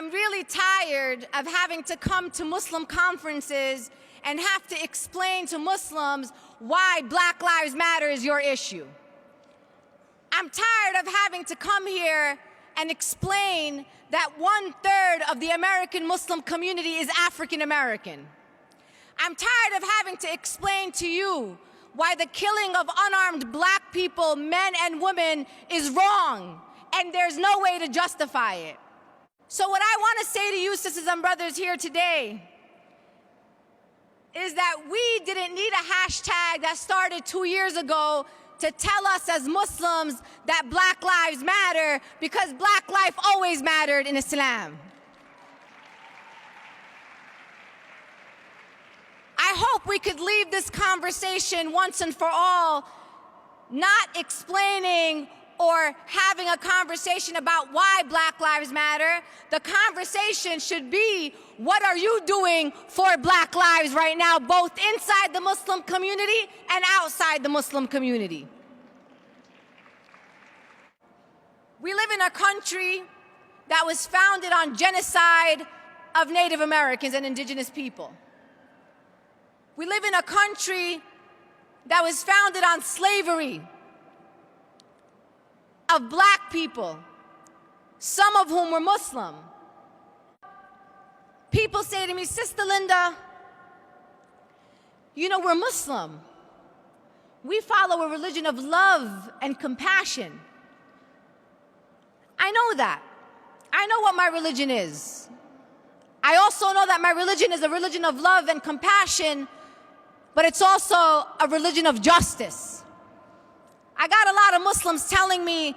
I'm really tired of having to come to Muslim conferences and have to explain to Muslims why Black Lives Matter is your issue. I'm tired of having to come here and explain that 1/3 of the American Muslim community is African American. I'm tired of having to explain to you why the killing of unarmed black people, men and women, is wrong, and there's no way to justify it. So what I want to say to you, sisters and brothers, here today is that we didn't need a hashtag that started 2 years ago to tell us as Muslims that Black Lives Matter, because Black life always mattered in Islam. I hope we could leave this conversation once and for all not explaining or having a conversation about why Black Lives Matter. The conversation should be, what are you doing for Black lives right now, both inside the Muslim community and outside the Muslim community? We live in a country that was founded on genocide of Native Americans and indigenous people. We live in a country that was founded on slavery of black people, some of whom were Muslim. People say to me, Sister Linda, you know, we're Muslim. We follow a religion of love and compassion. I know that. I know what my religion is. I also know that my religion is a religion of love and compassion, but it's also a religion of justice. I got a lot of Muslims telling me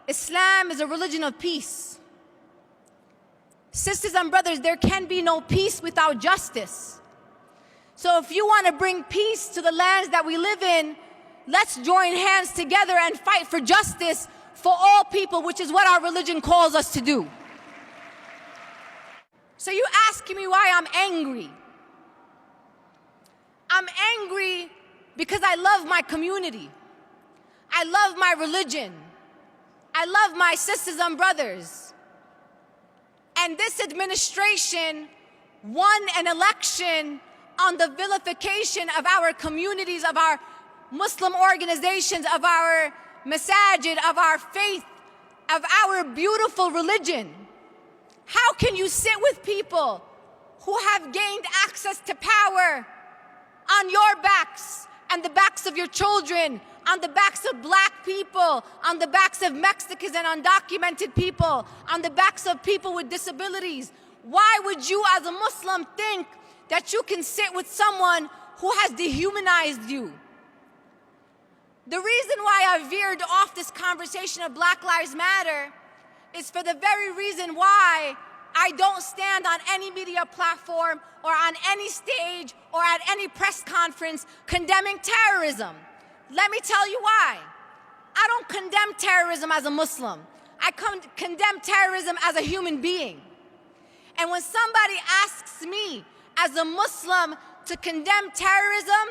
Islam is a religion of peace. Sisters and brothers, there can be no peace without justice. So if you want to bring peace to the lands that we live in, let's join hands together and fight for justice for all people, which is what our religion calls us to do. So you asking me why I'm angry. I'm angry because I love my community. I love my religion. I love my sisters and brothers. And this administration won an election on the vilification of our communities, of our Muslim organizations, of our masajid, of our faith, of our beautiful religion. How can you sit with people who have gained access to power on your backs and the backs of your children, on the backs of black people, on the backs of Mexicans and undocumented people, on the backs of people with disabilities? Why would you as a Muslim think that you can sit with someone who has dehumanized you? The reason why I veered off this conversation of Black Lives Matter is for the very reason why I don't stand on any media platform or on any stage or at any press conference condemning terrorism. Let me tell you why. I don't condemn terrorism as a Muslim. I condemn terrorism as a human being. And when somebody asks me as a Muslim to condemn terrorism,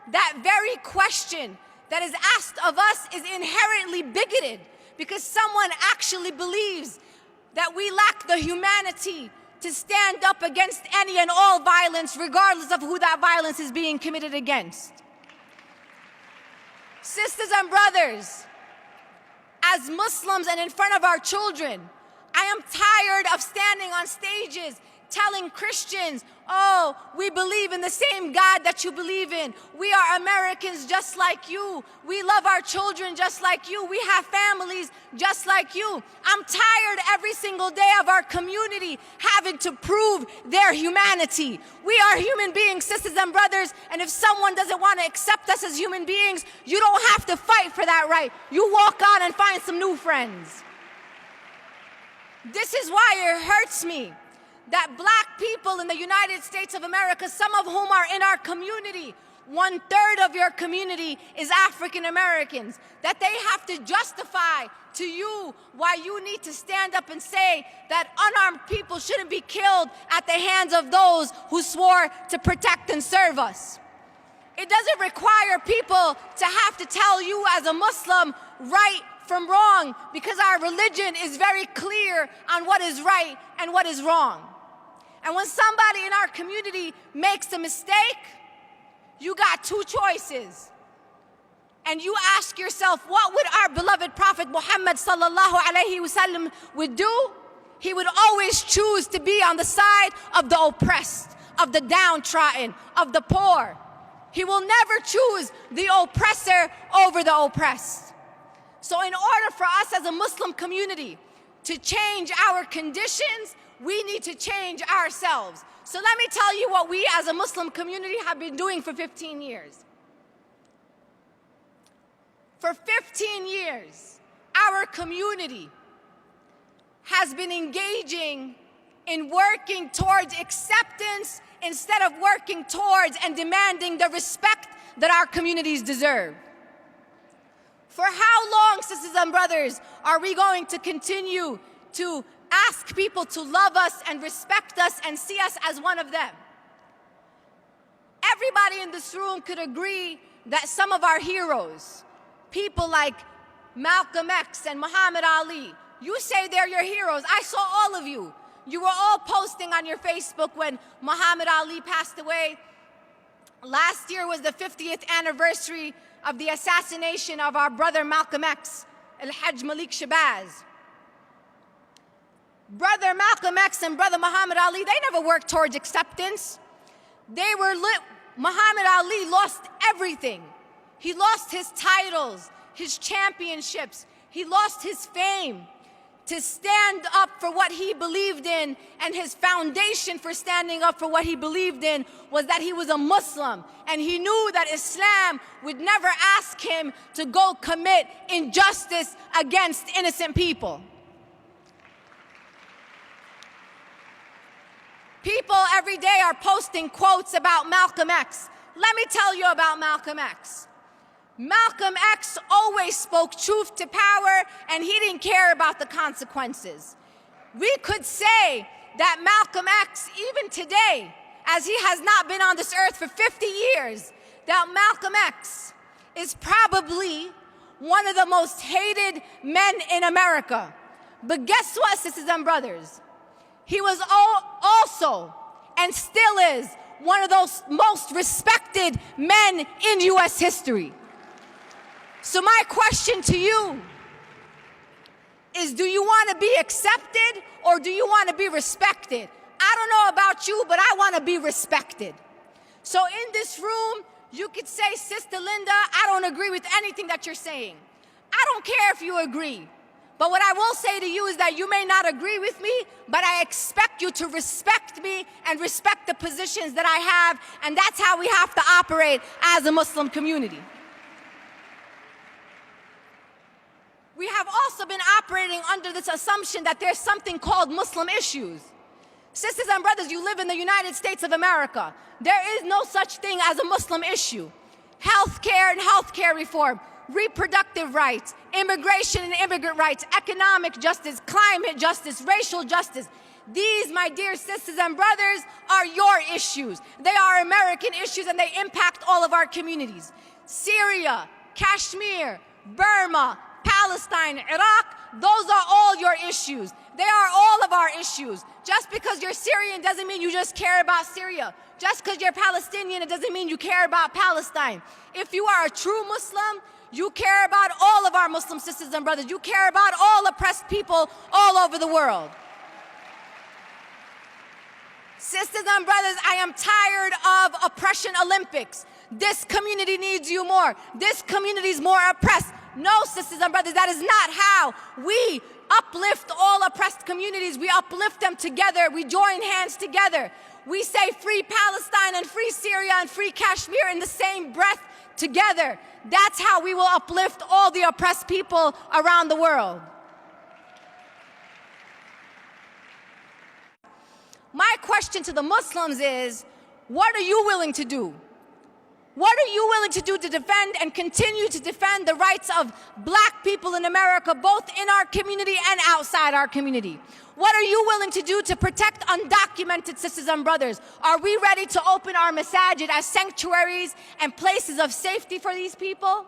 that very question that is asked of us is inherently bigoted, because someone actually believes that we lack the humanity to stand up against any and all violence, regardless of who that violence is being committed against. Sisters and brothers, as Muslims and in front of our children, I am tired of standing on stages telling Christians, oh, we believe in the same God that you believe in. We are Americans just like you. We love our children just like you. We have families just like you. I'm tired every single day of our community having to prove their humanity. We are human beings, sisters and brothers, and if someone doesn't want to accept us as human beings, you don't have to fight for that right. You walk on and find some new friends. This is why it hurts me that black people in the United States of America, some of whom are in our community, 1/3 of your community is African Americans, that they have to justify to you why you need to stand up and say that unarmed people shouldn't be killed at the hands of those who swore to protect and serve us. It doesn't require people to have to tell you as a Muslim, right from wrong because our religion is very clear on what is right and what is wrong. And when somebody in our community makes a mistake, you got two choices. And you ask yourself, what would our beloved Prophet Muhammad sallallahu alaihi wasallam would do? He would always choose to be on the side of the oppressed, of the downtrodden, of the poor. He will never choose the oppressor over the oppressed. So in order for us as a Muslim community to change our conditions, we need to change ourselves. So let me tell you what we as a Muslim community have been doing for 15 years. For 15 years, our community has been engaging in working towards acceptance instead of working towards and demanding the respect that our communities deserve. For how long, sisters and brothers, are we going to continue to ask people to love us and respect us and see us as one of them? Everybody in this room could agree that some of our heroes, people like Malcolm X and Muhammad Ali, you say they're your heroes. I saw all of you. You were all posting on your Facebook when Muhammad Ali passed away. Last year was the 50th anniversary of the assassination of our brother Malcolm X, Al-Hajj Malik Shabazz. Brother Malcolm X and brother Muhammad Ali, they never worked towards acceptance. Muhammad Ali lost everything. He lost his titles, his championships. He lost his fame to stand up for what he believed in, and his foundation for standing up for what he believed in was that he was a Muslim, and he knew that Islam would never ask him to go commit injustice against innocent people. People every day are posting quotes about Malcolm X. Let me tell you about Malcolm X. Malcolm X always spoke truth to power, and he didn't care about the consequences. We could say that Malcolm X, even today, as he has not been on this earth for 50 years, that Malcolm X is probably one of the most hated men in America. But guess what, sisters and brothers? He was also, and still is, one of those most respected men in U.S. history. So my question to you is, do you want to be accepted or do you want to be respected? I don't know about you, but I want to be respected. So in this room, you could say, Sister Linda, I don't agree with anything that you're saying. I don't care if you agree. But what I will say to you is that you may not agree with me, but I expect you to respect me and respect the positions that I have, and that's how we have to operate as a Muslim community. We have also been operating under this assumption that there's something called Muslim issues. Sisters and brothers, you live in the United States of America. There is no such thing as a Muslim issue. Healthcare and healthcare reform, reproductive rights, immigration and immigrant rights, economic justice, climate justice, racial justice. These, my dear sisters and brothers, are your issues. They are American issues, and they impact all of our communities. Syria, Kashmir, Burma, Palestine, Iraq, those are all your issues. They are all of our issues. Just because you're Syrian doesn't mean you just care about Syria. Just because you're Palestinian, it doesn't mean you care about Palestine. If you are a true Muslim, you care about all of our Muslim sisters and brothers. You care about all oppressed people all over the world. Sisters and brothers, I am tired of oppression Olympics. This community needs you more. This community is more oppressed. No, sisters and brothers, that is not how we uplift all oppressed communities. We uplift them together. We join hands together. We say free Palestine and free Syria and free Kashmir in the same breath together. That's how we will uplift all the oppressed people around the world. My question to the Muslims is, what are you willing to do? What are you willing to do to defend and continue to defend the rights of black people in America, both in our community and outside our community? What are you willing to do to protect undocumented sisters and brothers? Are we ready to open our masajid as sanctuaries and places of safety for these people?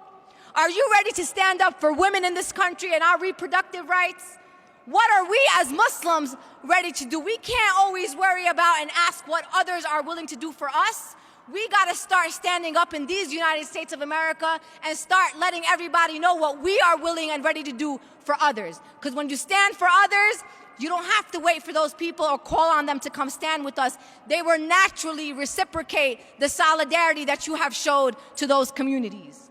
Are you ready to stand up for women in this country and our reproductive rights? What are we as Muslims ready to do? We can't always worry about and ask what others are willing to do for us. We got to start standing up in these United States of America and start letting everybody know what we are willing and ready to do for others. Because when you stand for others, you don't have to wait for those people or call on them to come stand with us. They will naturally reciprocate the solidarity that you have showed to those communities.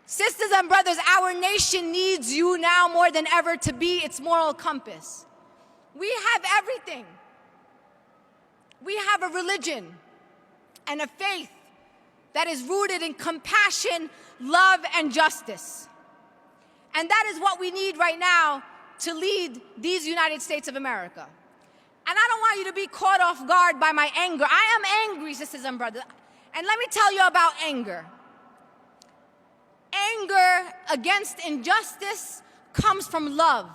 Sisters and brothers, our nation needs you now more than ever to be its moral compass. We have everything. We have a religion and a faith that is rooted in compassion, love, and justice. And that is what we need right now to lead these United States of America. And I don't want you to be caught off guard by my anger. I am angry, sisters and brothers. And let me tell you about anger. Anger against injustice comes from love.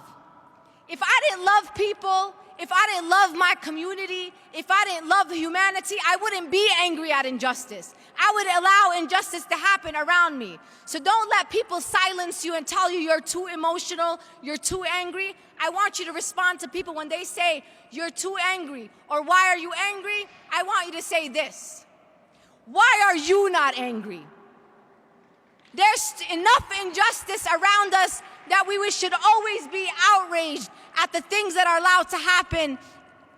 If I didn't love people, if I didn't love my community, if I didn't love humanity, I wouldn't be angry at injustice. I would allow injustice to happen around me. So don't let people silence you and tell you you're too emotional, you're too angry. I want you to respond to people when they say you're too angry or why are you angry? I want you to say this: why are you not angry? There's enough injustice around us that we should always be outraged at the things that are allowed to happen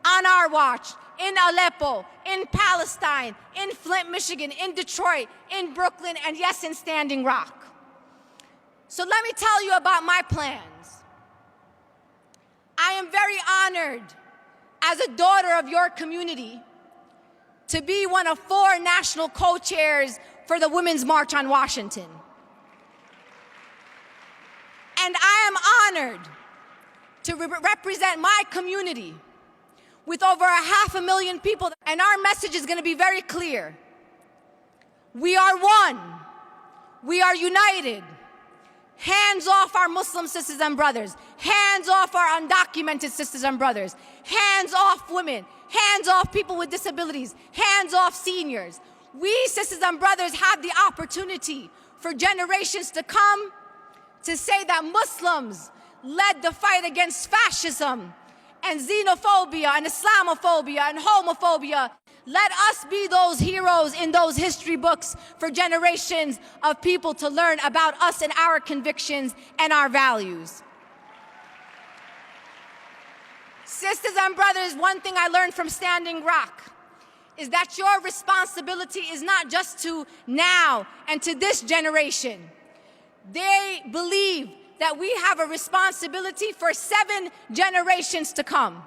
on our watch, in Aleppo, in Palestine, in Flint, Michigan, in Detroit, in Brooklyn, and yes, in Standing Rock. So let me tell you about my plans. I am very honored as a daughter of your community to be one of 4 national co-chairs for the Women's March on Washington. And I am honored to represent my community with over 500,000 people. And our message is going to be very clear. We are one. We are united. Hands off our Muslim sisters and brothers. Hands off our undocumented sisters and brothers. Hands off women. Hands off people with disabilities. Hands off seniors. We, sisters and brothers, have the opportunity for generations to come to say that Muslims led the fight against fascism and xenophobia and Islamophobia and homophobia. Let us be those heroes in those history books for generations of people to learn about us and our convictions and our values. Sisters and brothers, one thing I learned from Standing Rock is that your responsibility is not just to now and to this generation. They believe that we have a responsibility for 7 generations to come.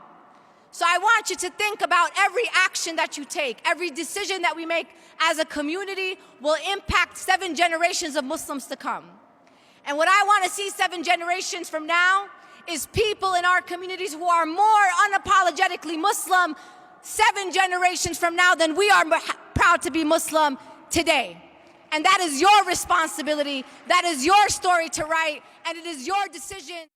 So I want you to think about every action that you take, every decision that we make as a community will impact 7 generations of Muslims to come. And what I want to see 7 generations from now is people in our communities who are more unapologetically Muslim 7 generations from now than we are proud to be Muslim today. And that is your responsibility, that is your story to write, and it is your decision.